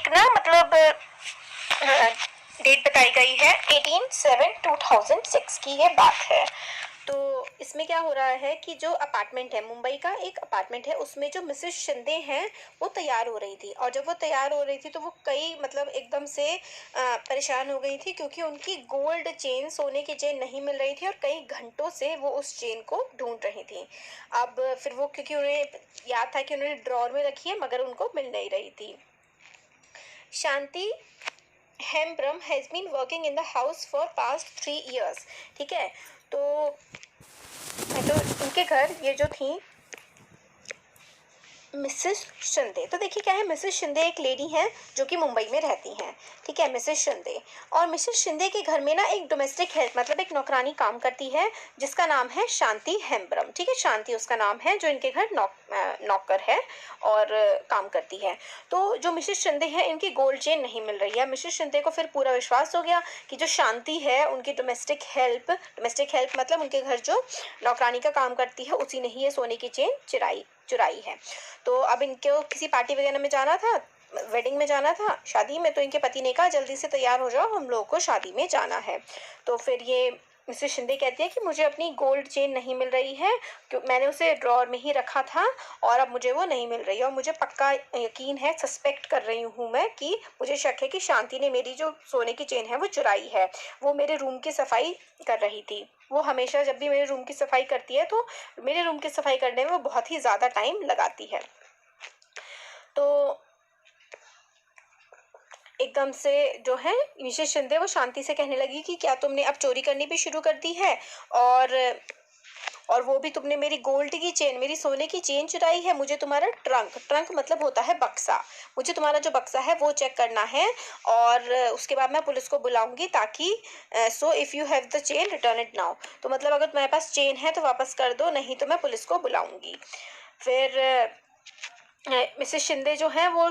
एक ना मतलब डेट बताई गई है 18/7/2006 की ये बात है। तो इसमें क्या हो रहा है कि जो अपार्टमेंट है, मुंबई का एक अपार्टमेंट है, उसमें जो मिसेस शिंदे हैं वो तैयार हो रही थी। और जब वो तैयार हो रही थी तो वो कई मतलब एकदम से परेशान हो गई थी, क्योंकि उनकी गोल्ड चेन, सोने की चेन नहीं मिल रही थी और कई घंटों से वो उस चेन को ढूंढ रही थी। अब फिर वो, क्योंकि उन्हें याद था कि उन्होंने ड्रॉर में रखी है मगर उनको मिल नहीं रही थी। Shanti Hembram has been working in the house for past 3 years। ठीक है, तो इनके घर ये जो थी मिसेस शिंदे, तो देखिए क्या है, मिसेस शिंदे एक लेडी हैं जो कि मुंबई में रहती हैं। ठीक है, मिसेस शिंदे। और मिसेस शिंदे के घर में ना एक डोमेस्टिक हेल्प मतलब एक नौकरानी काम करती है जिसका नाम है शांति हेम्ब्रम। ठीक है, शांति उसका नाम है, जो इनके घर नौकर है और काम करती है। तो जो मिसेस शिंदे है, इनकी गोल्ड चेन नहीं मिल रही है। मिसेस शिंदे को फिर पूरा विश्वास हो गया कि जो शांति है उनकी डोमेस्टिक हेल्प मतलब उनके घर जो नौकरानी का काम करती है उसी ने ही ये सोने की चेन चुराई है। तो अब इनको किसी पार्टी वगैरह में जाना था, वेडिंग में जाना था, शादी में, तो इनके पति ने कहा जल्दी से तैयार हो जाओ, हम लोगों को शादी में जाना है। तो फिर ये मिसेस शिंदे कहती है कि मुझे अपनी गोल्ड चेन नहीं मिल रही है, क्योंकि मैंने उसे ड्रॉर में ही रखा था और अब मुझे वो नहीं मिल रही है। और मुझे पक्का यकीन है, सस्पेक्ट कर रही हूँ मैं कि मुझे शक है कि शांति ने मेरी जो सोने की चेन है वो चुराई है। वो मेरे रूम की सफाई कर रही थी। वो हमेशा जब भी मेरे रूम की सफाई करती है तो मेरे रूम की सफाई करने में वो बहुत ही ज़्यादा टाइम लगाती है। तो एकदम से जो है मिसेस शिंदे वो शांति से कहने लगी कि क्या तुमने अब चोरी करनी भी शुरू कर दी है, और वो भी तुमने मेरी गोल्ड की चेन, मेरी सोने की चेन चुराई है। मुझे तुम्हारा ट्रंक मतलब होता है बक्सा, मुझे तुम्हारा जो बक्सा है वो चेक करना है और उसके बाद मैं पुलिस को बुलाऊंगी ताकि so if you have the chain return it now. तो मतलब अगर तुम्हारे पास चेन है तो वापस कर दो, नहीं तो मैं पुलिस को बुलाऊंगी। फिर मिसेस शिंदे जो है वो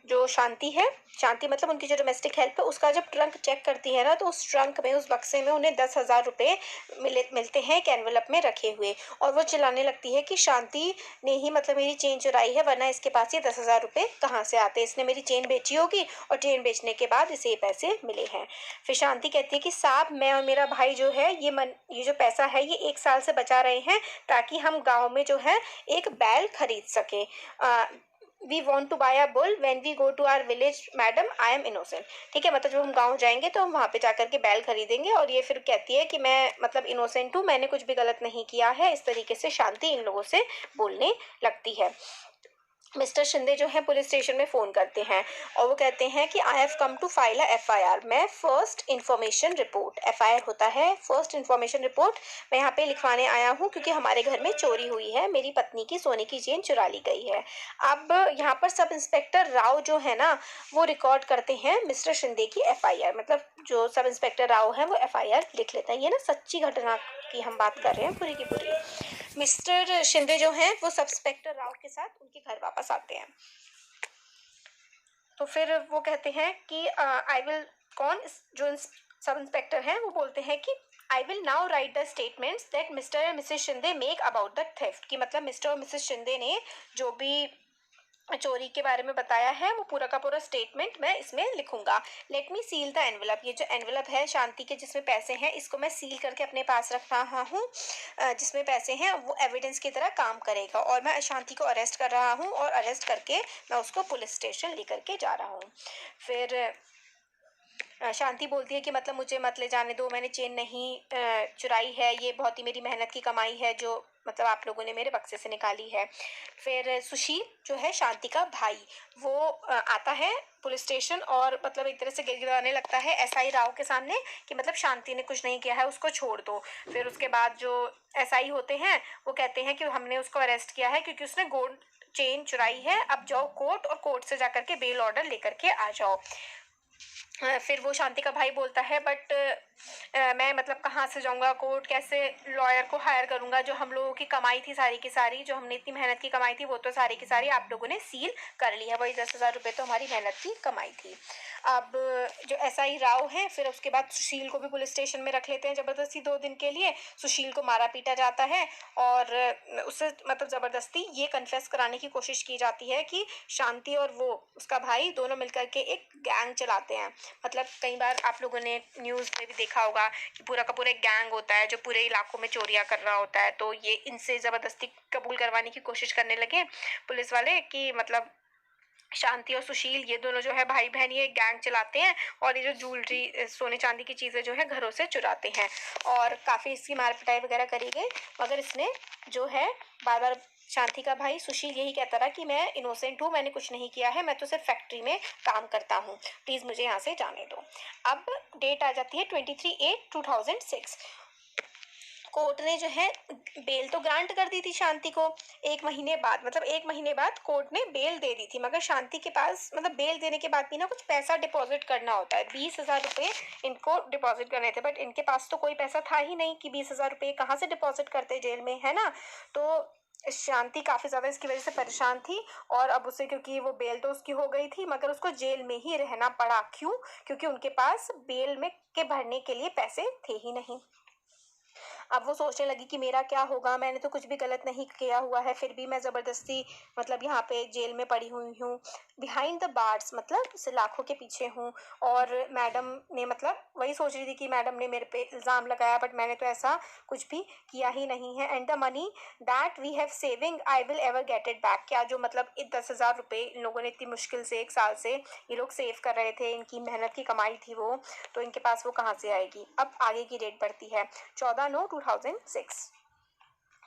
जो शांति है, शांति मतलब उनकी जो डोमेस्टिक हेल्प है, उसका जब ट्रंक चेक करती है ना तो उस ट्रंक में, उस बक्से में उन्हें 10,000 रुपये मिलते हैं एक एनवेलप में रखे हुए। और वो चिल्लाने लगती है कि शांति ने ही मतलब मेरी चेन चुराई है, वरना इसके पास ये 10,000 रुपये कहाँ से आते, इसने मेरी चेन बेची होगी और चेन बेचने के बाद इसे ये पैसे मिले हैं। फिर शांति कहती है कि साहब, मैं और मेरा भाई जो है ये जो पैसा है ये 1 साल से बचा रहे हैं ताकि हम गाँव में जो है एक बैल खरीद सकें। We want to buy a bull when we go to our village madam, I am innocent. ठीक है, मतलब जब हम गांव जाएंगे तो हम वहाँ पे जाकर के बैल खरीदेंगे। और ये फिर कहती है कि मैं मतलब इनोसेंट हूँ, मैंने कुछ भी गलत नहीं किया है। इस तरीके से शांति इन लोगों से बोलने लगती है। मिस्टर शिंदे जो है पुलिस स्टेशन में फ़ोन करते हैं और वो कहते हैं कि I have come to file a FIR, मैं फर्स्ट इन्फॉर्मेशन रिपोर्ट, एफआईआर होता है फर्स्ट इन्फॉर्मेशन रिपोर्ट, मैं यहाँ पे लिखवाने आया हूँ क्योंकि हमारे घर में चोरी हुई है, मेरी पत्नी की सोने की चेन चुरा ली गई है। अब यहाँ पर सब इंस्पेक्टर राव जो है ना वो रिकॉर्ड करते हैं मिस्टर शिंदे की एफआईआर, मतलब जो सब इंस्पेक्टर राव है वो एफआईआर लिख लेता है। ये ना सच्ची घटना की हम बात कर रहे हैं पूरी की पूरी। मिस्टर शिंदे जो हैं वो सब इंस्पेक्टर राव के साथ उनके घर वापस आते हैं। तो फिर वो कहते हैं कि आई विल, जो सब इंस्पेक्टर हैं वो बोलते हैं कि I will now right the statements that mister and Mrs Shinde make about the theft, कि मतलब मिस्टर और मिसेस शिंदे ने जो भी चोरी के बारे में बताया है वो पूरा का पूरा स्टेटमेंट मैं इसमें लिखूंगा। Let me seal the envelope, ये जो एनवेलप है शांति के जिसमें पैसे हैं इसको मैं सील करके अपने पास रख रहा हूँ। जिसमें पैसे हैं वो एविडेंस की तरह काम करेगा और मैं शांति को अरेस्ट कर रहा हूँ और अरेस्ट करके मैं उसको पुलिस स्टेशन लेकर के जा रहा हूँ। फिर शांति बोलती है कि मतलब मुझे मत ले जाने दो, मैंने चेन नहीं चुराई है, ये बहुत ही मेरी मेहनत की कमाई है जो मतलब आप लोगों ने मेरे बक्से से निकाली है। फिर सुशील जो है शांति का भाई, वो आता है पुलिस स्टेशन और मतलब एक तरह से गिड़गिड़ाने लगता है एसआई राव के सामने कि मतलब शांति ने कुछ नहीं किया है, उसको छोड़ दो। फिर उसके बाद जो एसआई होते हैं वो कहते हैं कि हमने उसको अरेस्ट किया है क्योंकि उसने गोल्ड चेन चुराई है, अब जाओ कोर्ट और कोर्ट से जाकर के बेल ऑर्डर लेकर के आ जाओ। फिर वो शांति का भाई बोलता है बट मैं मतलब कहाँ से जाऊँगा कोर्ट, कैसे लॉयर को हायर करूँगा, जो हम लोगों की कमाई थी सारी की सारी, जो हमने इतनी मेहनत की कमाई थी वो तो सारी की सारी आप लोगों ने सील कर ली है, वही 10,000 रुपये तो हमारी मेहनत की कमाई थी। अब जो SI राव है, फिर उसके बाद सुशील को भी पुलिस स्टेशन में रख लेते हैं ज़बरदस्ती 2 दिन के लिए। सुशील को मारा पीटा जाता है और उससे मतलब ज़बरदस्ती ये कन्फेस कराने की कोशिश की जाती है कि शांति और वो उसका भाई दोनों मिलकर के एक गैंग चलाते हैं। मतलब कई बार आप लोगों ने न्यूज़ में भी देखा होगा कि पूरा का पूरा एक गैंग होता है जो पूरे इलाकों में चोरियां कर रहा होता है, तो ये इनसे ज़बरदस्ती कबूल करवाने की कोशिश करने लगे पुलिस वाले कि मतलब शांति और सुशील ये दोनों जो है भाई बहन ये गैंग चलाते हैं और ये जो ज्वेलरी सोने चांदी की चीज़ें जो है घरों से चुराते हैं, और काफ़ी इसकी मार पिटाई वगैरह करी गई, मगर इसने जो है बार बार शांति का भाई सुशील यही कहता रहा कि मैं इनोसेंट हूँ, मैंने कुछ नहीं किया है, मैं तो सिर्फ फैक्ट्री में काम करता हूँ, प्लीज़ मुझे यहाँ से जाने दो। अब डेट आ जाती है 23/8/2006। कोर्ट ने जो है बेल तो ग्रांट कर दी थी शांति को 1 महीने बाद, मतलब 1 महीने बाद कोर्ट ने बेल दे दी थी, मगर शांति के पास मतलब बेल देने के बाद भी ना कुछ पैसा डिपॉजिट करना होता है, 20,000 रुपये इनको डिपॉजिट करने थे, बट इनके पास तो कोई पैसा था ही नहीं कि 20,000 रुपये कहाँ से डिपॉजिट करते जेल में, है ना। तो शांति काफ़ी ज़्यादा इसकी वजह से परेशान थी, और अब उसे क्योंकि वो बेल तो उसकी हो गई थी मगर उसको जेल में ही रहना पड़ा, क्यों, क्योंकि उनके पास बेल में के भरने के लिए पैसे थे ही नहीं। अब वो सोचने लगी कि मेरा क्या होगा, मैंने तो कुछ भी गलत नहीं किया हुआ है, फिर भी मैं ज़बरदस्ती मतलब यहाँ पे जेल में पड़ी हुई हूँ, बिहाइंड द बार्स मतलब सलाखों के पीछे हूँ। और मैडम ने मतलब वही सोच रही थी कि मैडम ने मेरे पे इल्ज़ाम लगाया, बट मैंने तो ऐसा कुछ भी किया ही नहीं है। And the money that we have saving I will ever get it back. क्या जो मतलब 10,000 रुपये इन लोगों ने इतनी मुश्किल से 1 साल से ये लोग सेव कर रहे थे, इनकी मेहनत की कमाई थी वो, तो इनके पास वो कहाँ से आएगी। अब आगे की डेट बढ़ती है 14/9/2006,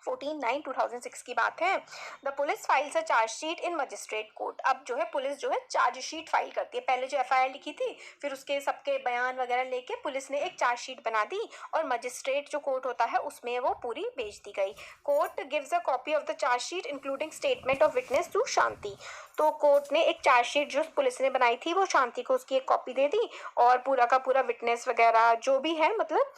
14/9/2006 की बात है। The police files a chargesheet in magistrate court. अब जो है पुलिस जो है चार्जशीट फाइल करती है, पहले जो FIR लिखी थी फिर उसके सबके बयान वगैरह लेके पुलिस ने एक चार्जशीट बना दी और मजिस्ट्रेट जो कोर्ट होता है उसमें वो पूरी भेज दी गई। Court gives a copy of the chargesheet including statement of witness to Shanti. तो कोर्ट ने एक चार्जशीट जो पुलिस ने बनाई थी वो शांति को उसकी एक कॉपी दे दी, और पूरा का पूरा विटनेस वगैरह जो भी है मतलब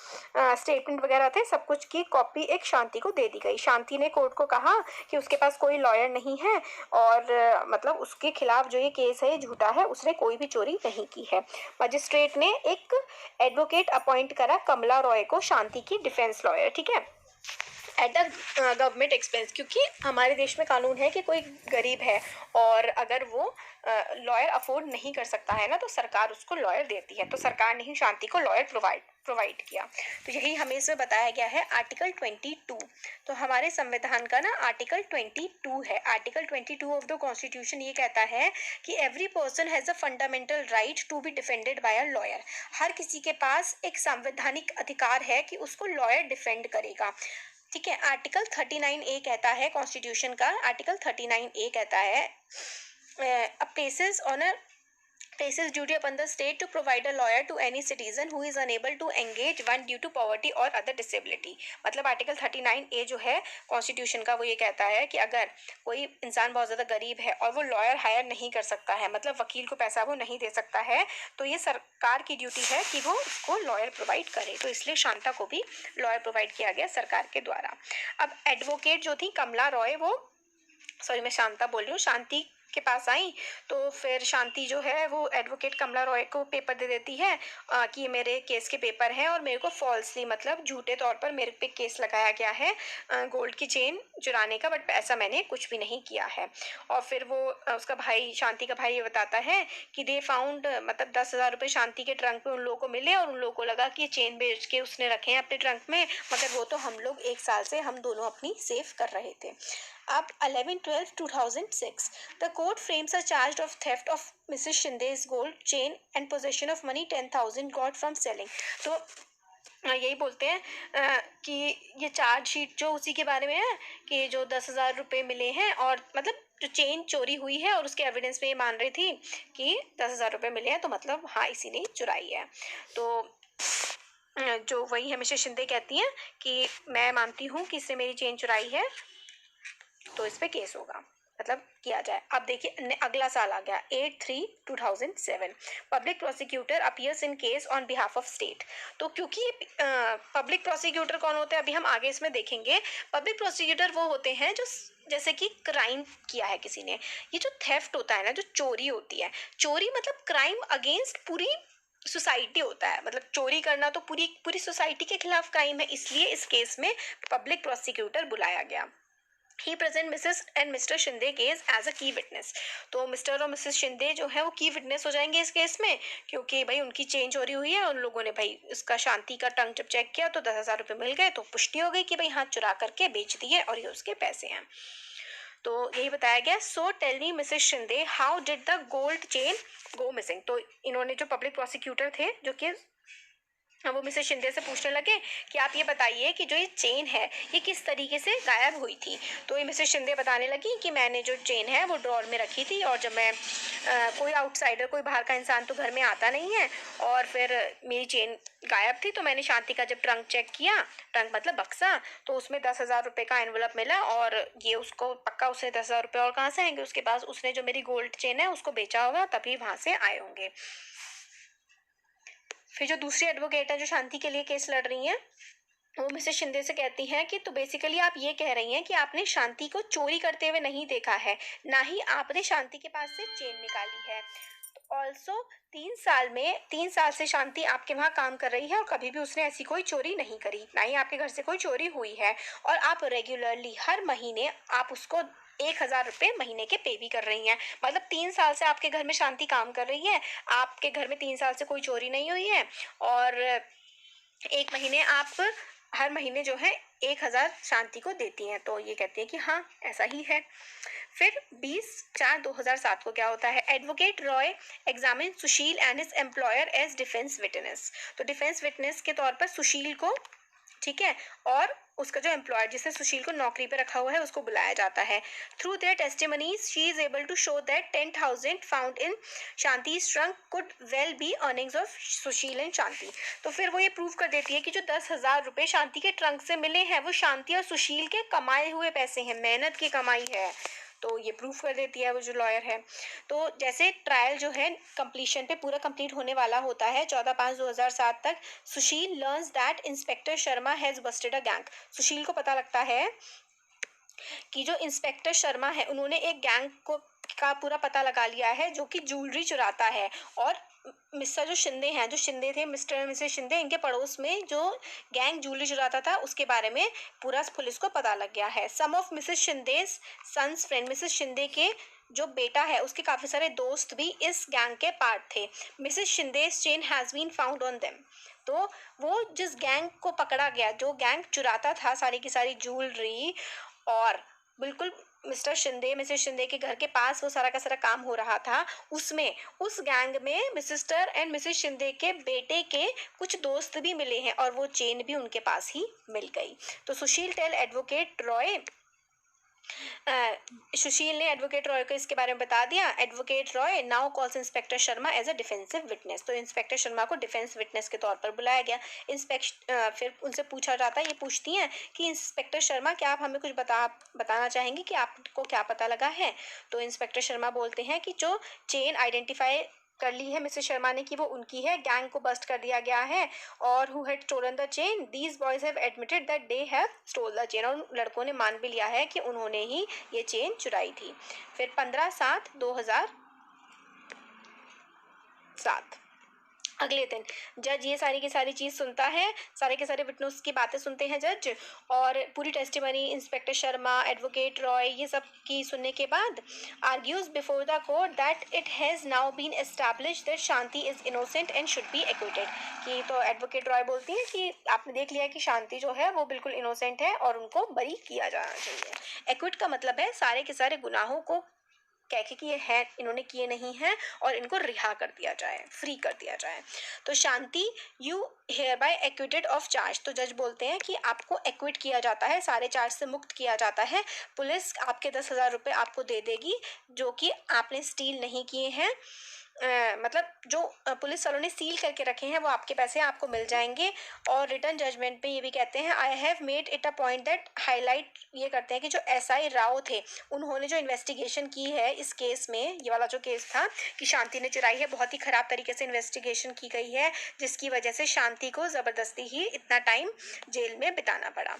स्टेटमेंट वगैरह थे सब कुछ की कॉपी एक शांति को दे दी गई। शांति ने कोर्ट को कहा कि उसके पास कोई लॉयर नहीं है और मतलब उसके खिलाफ जो ये केस है ये झूठा है, उसने कोई भी चोरी नहीं की है। मजिस्ट्रेट ने एक एडवोकेट अपॉइंट करा कमला रॉय को, शांति की डिफेंस लॉयर, ठीक है, एट द गवर्नमेंट एक्सपेंस, क्योंकि हमारे देश में कानून है कि कोई गरीब है और अगर वो लॉयर अफोर्ड नहीं कर सकता है ना तो सरकार उसको लॉयर देती है, तो सरकार ने ही शांति को लॉयर प्रोवाइड किया। तो यही हमें इसमें बताया गया है आर्टिकल 22। तो हमारे संविधान का ना आर्टिकल 22 है। आर्टिकल 22 ऑफ द कॉन्स्टिट्यूशन ये कहता है कि every person has a fundamental right to be defended by a lawyer. हर किसी के पास एक संवैधानिक अधिकार है कि उसको लॉयर डिफेंड करेगा, ठीक है। आर्टिकल 39A कहता है कॉन्स्टिट्यूशन का, आर्टिकल 39A कहता है places duty upon the state to provide a lawyer to any citizen who is unable to engage one due to poverty or other disability। मतलब article 39A जो है constitution का वो ये कहता है कि अगर कोई इंसान बहुत ज़्यादा गरीब है और वो लॉयर हायर नहीं कर सकता है, मतलब वकील को पैसा वो नहीं दे सकता है, तो ये सरकार की ड्यूटी है कि वो उसको लॉयर प्रोवाइड करे, तो इसलिए शांता को भी लॉयर प्रोवाइड किया गया सरकार के द्वारा। अब एडवोकेट जो थी कमला रॉय, वो सॉरी मैं शांता बोल रही हूँ, शांति के पास आई, तो फिर शांति जो है वो एडवोकेट कमला रॉय को पेपर दे देती है कि मेरे केस के पेपर हैं और मेरे को फॉल्सली मतलब झूठे तौर पर मेरे पे केस लगाया गया है गोल्ड की चेन चुराने का, बट ऐसा मैंने कुछ भी नहीं किया है। और फिर वो उसका भाई शांति का भाई ये बताता है कि दे फाउंड मतलब 10,000 रुपये शांति के ट्रंक में उन लोगों को मिले और उन लोगों को लगा कि चेन बेच के उसने रखे हैं अपने ट्रंक में, मगर वो तो हम लोग 1 साल से हम दोनों अपनी सेव कर रहे थे। अब 11/12/2006 the court frames a charge of theft of Mrs. Shinde's gold chain and possession of money 10,000 got from selling। तो यही बोलते हैं कि ये चार्जशीट जो उसी के बारे में है कि जो 10,000 रुपये मिले हैं और मतलब जो चेन चोरी हुई है और उसके एविडेंस में ये मान रही थी कि 10,000 रुपये मिले हैं, तो मतलब हाँ इसी ने चुराई है। तो जो वही है मिसेस शिंदे कहती हैं कि मैं मानती हूँ कि इससे मेरी चेन चुराई है, तो इस पे केस होगा। मतलब किया जाए। अब देखिए अगला साल आ गया 8/3/2007, public prosecutor appears in case on behalf of state. तो क्योंकि पब्लिक प्रोसिक्यूटर कौन होते हैं अभी हम आगे इसमें देखेंगे। पब्लिक प्रोसिक्यूटर वो होते हैं जो जैसे कि क्राइम किया है किसी ने, ये जो थेफ्ट होता है ना, जो चोरी होती है, चोरी मतलब क्राइम अगेंस्ट पूरी सोसाइटी होता है, मतलब चोरी करना तो पूरी पूरी सोसाइटी के खिलाफ क्राइम है, इसलिए इस केस में पब्लिक प्रोसिक्यूटर बुलाया गया। He present Mrs and Mr Shinde case as a key witness. तो मिस्टर और मिसेस शिंदे जो है वो की विटनेस हो जाएंगे इस केस में, क्योंकि भाई उनकी चेन चोरी हुई है, उन लोगों ने भाई उसका शांति का टंग जब चेक किया तो 10,000 रुपये मिल गए, तो पुष्टि हो गई कि भाई हाँ चुरा करके बेच दिए और ये उसके पैसे हैं। तो यही बताया गया। So tell me Mrs Shinde, how did the gold chain go missing. तो इन्होंने जो पब्लिक प्रोसिक्यूटर थे जो कि वो मिसेस शिंदे से पूछने लगे कि आप ये बताइए कि जो ये चेन है ये किस तरीके से गायब हुई थी। तो ये मिसेस शिंदे बताने लगी कि मैंने जो चेन है वो ड्रॉर में रखी थी, और जब मैं कोई आउटसाइडर, कोई बाहर का इंसान तो घर में आता नहीं है, और फिर मेरी चेन गायब थी, तो मैंने शांति का जब ट्रंक चेक किया, ट्रंक मतलब बक्सा, तो उसमें 10,000 रुपये का एनवलप मिला, और ये उसको पक्का उसने 10,000 रुपये और कहाँ से आएंगे, उसके पास उसने जो मेरी गोल्ड चेन है उसको बेचा होगा, तभी वहाँ से आए होंगे। फिर जो दूसरी एडवोकेट है जो शांति के लिए केस लड़ रही हैं, वो मिसेस शिंदे से कहती हैं कि तो बेसिकली आप ये कह रही हैं कि आपने शांति को चोरी करते हुए नहीं देखा है, ना ही आपने शांति के पास से चेन निकाली है। ऑल्सो 3 साल से शांति आपके वहाँ काम कर रही है और कभी भी उसने ऐसी कोई चोरी नहीं करी, ना ही आपके घर से कोई चोरी हुई है, और आप रेगुलरली हर महीने आप उसको 1,000 रुपये महीने के पे भी कर रही हैं। मतलब 3 साल से आपके घर में शांति काम कर रही है, आपके घर में 3 साल से कोई चोरी नहीं हुई है, और 1 महीने आप हर महीने जो है 1,000 शांति को देती हैं। तो ये कहती है कि हाँ ऐसा ही है। फिर 20/4/2007 को क्या होता है, advocate Roy examine Sushil and his employer as defence witness. तो डिफेंस विटनेस के तौर पर सुशील को, ठीक है, और उसका जो एम्प्लॉयर जिसने सुशील को नौकरी पे रखा हुआ है उसको बुलाया जाता है। Through their testimonies she is able to show that 10,000 found in Shanti's trunk could well be earnings of Sushil and Shanti. तो फिर वो ये प्रूव कर देती है कि जो 10,000 रुपये शांति के ट्रंक से मिले हैं वो शांति और सुशील के कमाए हुए पैसे हैं, मेहनत की कमाई है। तो ये प्रूफ कर देती है वो जो लॉयर है। तो जैसे ट्रायल जो है कंप्लीशन पे पूरा कंप्लीट होने वाला होता है 14/5/2007 तक, Sushil learns that inspector Sharma has busted a gang. Sushil को पता लगता है कि जो इंस्पेक्टर शर्मा है उन्होंने एक गैंग को का पूरा पता लगा लिया है जो कि ज्वेलरी चुराता है, और मिस्टर जो शिंदे हैं, जो शिंदे थे मिस्टर और मिसेस शिंदे, इनके पड़ोस में जो गैंग ज्वेलरी चुराता था उसके बारे में पूरा पुलिस को पता लग गया है। Some of Mrs Shinde sons friend, Mrs Shinde के जो बेटा है उसके काफ़ी सारे दोस्त भी इस गैंग के पार्ट थे। Mrs Shinde's chain has been found on them. तो वो जिस गैंग को पकड़ा गया, जो गैंग चुराता था सारी की सारी ज्वेलरी, और बिल्कुल मिस्टर शिंदे मिसेस शिंदे के घर के पास वो सारा का सारा काम हो रहा था, उसमें उस गैंग में मिस्टर एंड मिसेस शिंदे के बेटे के कुछ दोस्त भी मिले हैं, और वो चेन भी उनके पास ही मिल गई। तो सुशील टेल एडवोकेट रॉय, सुशील ने एडवोकेट रॉय को इसके बारे में बता दिया। Advocate Roy now calls inspector Sharma as a defensive witness. तो इंस्पेक्टर शर्मा को डिफेंस विटनेस के तौर पर बुलाया गया। फिर उनसे पूछा जाता है, ये पूछती हैं कि इंस्पेक्टर शर्मा क्या आप हमें कुछ बताना चाहेंगे कि आपको क्या पता लगा है। तो इंस्पेक्टर शर्मा बोलते हैं कि जो चेन आइडेंटिफाई कर ली है मिसेस शर्मा ने कि वो उनकी है, गैंग को बस्ट कर दिया गया है, और who had stolen the chain, these boys have admitted that they have stole the chain. और लड़कों ने मान भी लिया है कि उन्होंने ही ये चेन चुराई थी। फिर 15/7/2007 अगले दिन जज ये सारी की सारी चीज़ सुनता है, सारे के सारे विटनेस की बातें सुनते हैं जज, और पूरी testimony inspector Sharma, advocate Roy, ये सब की सुनने के बाद argues before the court that it has now been establish that Shanti is innocent and should be acquitted. कि तो एडवोकेट रॉय बोलती हैं कि आपने देख लिया है कि शांति जो है वो बिल्कुल इनोसेंट है और उनको बरी किया जाना चाहिए। एक्विट का मतलब है सारे के सारे गुनाहों को कह के कि ये है इन्होंने किए नहीं हैं और इनको रिहा कर दिया जाए, फ्री कर दिया जाए। तो Shanti you hereby acquitted of charge. तो जज बोलते हैं कि आपको एक्विट किया जाता है, सारे चार्ज से मुक्त किया जाता है। पुलिस आपके 10,000 रुपये आपको दे देगी जो कि आपने स्टील नहीं किए हैं, मतलब जो पुलिस वालों ने सील करके रखे हैं वो आपके पैसे आपको मिल जाएंगे। और रिटर्न जजमेंट में ये भी कहते हैं, I have made it a point that, highlight ये करते हैं कि जो एसआई राव थे उन्होंने जो इन्वेस्टिगेशन की है इस केस में, ये वाला जो केस था कि शांति ने चुराई है, बहुत ही खराब तरीके से इन्वेस्टिगेशन की गई है, जिसकी वजह से शांति को जबरदस्ती ही इतना टाइम जेल में बिताना पड़ा।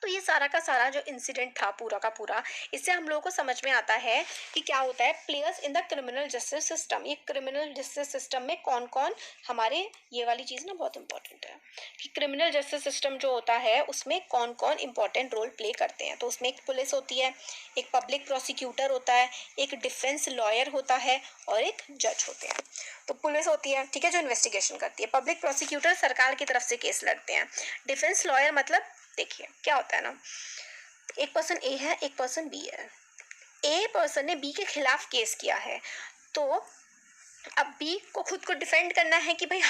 तो ये सारा का सारा जो इंसिडेंट था पूरा का पूरा, इससे हम लोगों को समझ में आता है कि क्या होता है players in the criminal justice system. ये क्रिमिनल जस्टिस सिस्टम में कौन कौन हमारे, ये वाली चीज़ ना बहुत इंपॉर्टेंट है कि क्रिमिनल जस्टिस सिस्टम जो होता है उसमें कौन कौन इंपॉर्टेंट रोल प्ले करते हैं। तो उसमें एक पुलिस होती है, एक पब्लिक प्रोसिक्यूटर होता है, एक डिफेंस लॉयर होता है और एक जज होते हैं। तो पुलिस होती है, ठीक है, जो इन्वेस्टिगेशन करती है। पब्लिक प्रोसिक्यूटर सरकार की तरफ से केस लड़ते हैं। डिफेंस लॉयर मतलब देखिए क्या होता है ना, एक पर्सन ए है, एक पर्सन बी है। ए पर्सन ने बी के खिलाफ केस किया है, तो अब बी को खुद को डिफेंड करना है कि भाई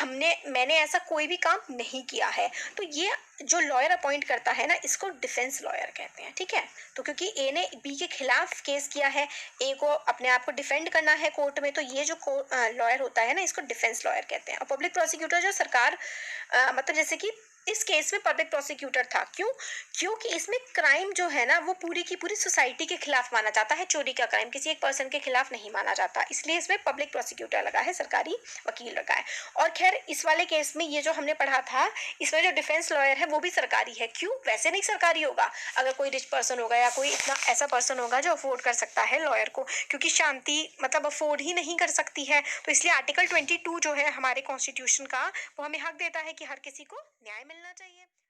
मैंने ऐसा कोई भी काम नहीं किया है। तो ये जो लॉयर अपॉइंट करता है ना, इसको डिफेंस लॉयर कहते हैं, ठीक है। तो क्योंकि ए ने बी के खिलाफ केस किया है, ए को अपने आप को डिफेंड करना है कोर्ट में, तो ये जो लॉयर होता है ना, इसको डिफेंस लॉयर कहते हैं। और पब्लिक प्रोसिक्यूटर जो सरकार मतलब जैसे कि इस केस में पब्लिक प्रोसिक्यूटर था, क्यों? क्योंकि इसमें क्राइम जो है ना वो पूरी की पूरी सोसाइटी के खिलाफ माना जाता है, चोरी का क्राइम किसी एक पर्सन के खिलाफ नहीं माना जाता, इसलिए इसमें पब्लिक प्रोसिक्यूटर लगा है, सरकारी वकील लगा है। और खैर इस वाले केस में ये जो हमने पढ़ा था, इसमें जो डिफेंस लॉयर है वो भी सरकारी है। क्यों? वैसे नहीं सरकारी होगा, अगर कोई रिच पर्सन होगा या कोई इतना ऐसा पर्सन होगा जो अफोर्ड कर सकता है लॉयर को, क्योंकि शांति मतलब अफोर्ड ही नहीं कर सकती है। तो इसलिए आर्टिकल 22 जो है हमारे कॉन्स्टिट्यूशन का, वो हमें हक देता है कि हर किसी को न्याय मिलना चाहिए।